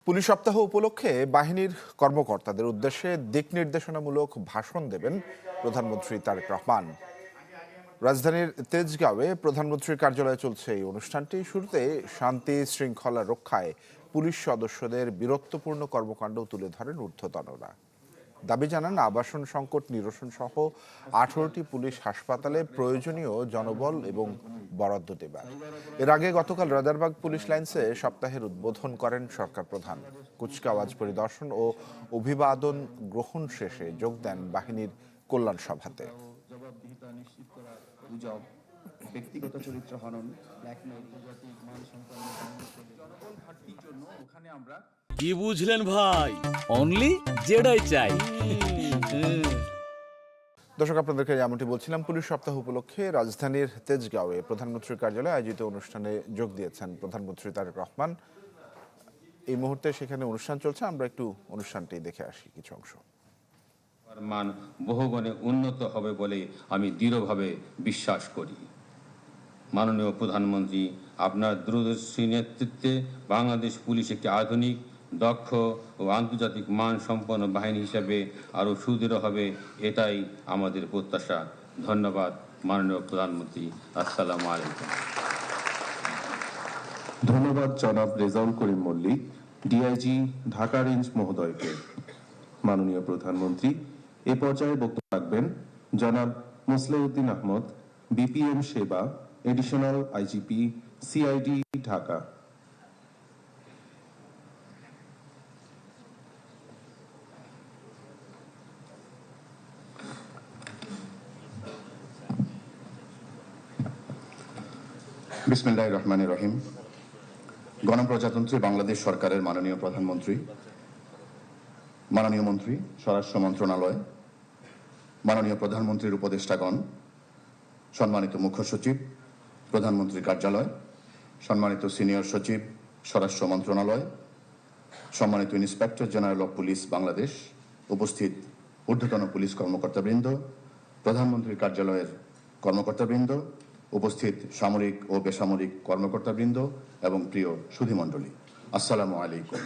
Police সপ্তাহ উপলক্ষে বাহিনীর কর্মকর্তাদের উদ্দেশ্যে দিক নির্দেশনামূলক ভাষণ দেবেন প্রধানমন্ত্রী তারেক রহমান। রাজধানীর তেজগাঁওয়ে প্রধানমন্ত্রীর কার্যালয়ে চলছে এই অনুষ্ঠানটি। শুরুতে শান্তি শৃঙ্খলা রক্ষায় পুলিশ সদস্যদের বীরত্বপূর্ণ কর্মকাণ্ড তুলে ধরেন ঊর্ধ্বতনরা। দাবি জানান আবাসন সংকট নিরসন সহ 18টি পুলিশ হাসপাতালে প্রয়োজনীয় জনবল এবং বরাদ্দ দেবার। এর আগে গতকাল রাজারবাগ পুলিশ লাইন্সে সপ্তাহের উদ্বোধন করেন সরকার প্রধান। কুচকাওয়াজ পরিদর্শন ও অভিবাদন গ্রহণ শেষে যোগ দেন বাহিনীর কল্যাণ সভাতে। ব্যক্তিগত চরিত্র হনন, ব্ল্যাকমেইল, মান সম্পন্ন জন্য ওখানে আমরা কি বুঝলেন ভাই? অনলি যেটাই চাই। দর্শক, আপনাদেরকে যেমনটি বলছিলাম, পুলিশ সপ্তাহ উপলক্ষে রাজধানীর তেজগাঁওয়ে প্রধানমন্ত্রীর কার্যালয়ে আয়োজিত অনুষ্ঠানে যোগ দিয়েছেন প্রধানমন্ত্রী তারেক রহমান। এই মুহূর্তে সেখানে অনুষ্ঠান চলছে, আমরা একটু অনুষ্ঠানটি দেখে আসি কিছু অংশ। মান বহুগুণে উন্নত হবে বলে আমি দৃঢ়ভাবে বিশ্বাস করি। মাননীয় প্রধানমন্ত্রী, আপনার দূরদর্শী নেতৃত্বে বাংলাদেশ পুলিশ একটি আধুনিক, দক্ষ ও আন্তর্জাতিক মান সম্পন্ন বাহিনী হিসেবে আরও সুদৃঢ় হবে, এটাই আমাদের প্রত্যাশা। ধন্যবাদ মাননীয় প্রধানমন্ত্রী। আসসালামু আলাইকুম। ধন্যবাদ জনাব রেজাউল করিম মল্লিক, ডিআইজি ঢাকা রেঞ্জ মহোদয়কে। মাননীয় প্রধানমন্ত্রী, এ পর্যায়ে বক্তব্য রাখবেন জনাব মোসলেউদ্দিন আহমদ, বিপিএম সেবা, এডিশনাল আইজিপি, সিআইডি, ঢাকা। বিসমিল্লাহির রহমানির রহিম। গণপ্রজাতন্ত্রী বাংলাদেশ সরকারের মাননীয় প্রধানমন্ত্রী, মাননীয় মন্ত্রী, স্বরাষ্ট্র মন্ত্রণালয়, মাননীয় প্রধানমন্ত্রীর উপদেষ্টাগণ, সম্মানিত মুখ্য সচিব, প্রধানমন্ত্রীর কার্যালয়, সম্মানিত সিনিয়র সচিব, স্বরাষ্ট্র মন্ত্রণালয়, সম্মানিত inspector general of police Bangladesh, উপস্থিত ঊর্ধ্বতন পুলিশ কর্মকর্তাবৃন্দ, প্রধানমন্ত্রীর কার্যালয়ের কর্মকর্তাবৃন্দ, উপস্থিত সামরিক ও বেসামরিক কর্মকর্তাবৃন্দ এবং প্রিয় সুধীমণ্ডলী, আসসালামু আলাইকুম।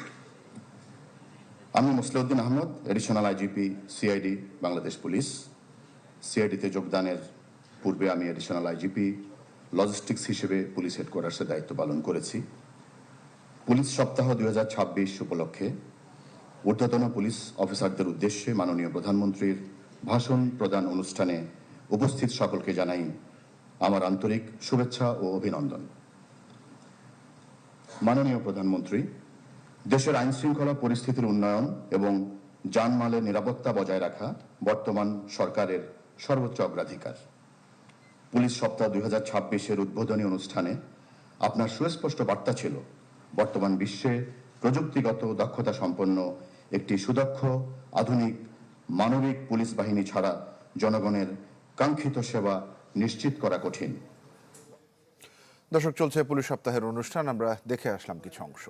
আমি Mosleuddin Ahmed, additional IGP, CID, Bangladesh police. সিআইডিতে যোগদানের পূর্বে আমি এডিশনাল আইজিপি লজিস্টিক্স হিসেবে পুলিশ হেডকোয়ার্টার্সের দায়িত্ব পালন করেছি। পুলিশ সপ্তাহ 2026 উপলক্ষে ঊর্ধ্বতন পুলিশ অফিসারদের উদ্দেশ্যে মাননীয় প্রধানমন্ত্রীর ভাষণ প্রদান অনুষ্ঠানে উপস্থিত সকলকে জানাই আমার আন্তরিক শুভেচ্ছা ও অভিনন্দন। মাননীয় প্রধানমন্ত্রী, দেশের আইন শৃঙ্খলা পরিস্থিতির উন্নয়ন এবং জানমালের নিরাপত্তা বজায় রাখা বর্তমান সরকারের সর্বোচ্চ অগ্রাধিকার। পুলিশ সপ্তাহ 2026-এর উদ্বোধনী অনুষ্ঠানে আপনার সুস্পষ্ট বার্তা ছিল বর্তমান বিশ্বে প্রযুক্তিগত দক্ষতা সম্পন্ন একটি সুদক্ষ, আধুনিক, মানবিক পুলিশ বাহিনী ছাড়া জনগণের কাঙ্ক্ষিত সেবা নিশ্চিত করা কঠিন। দর্শক, চলছে পুলিশ সপ্তাহের অনুষ্ঠান, আমরা দেখে আসলাম কিছু অংশ।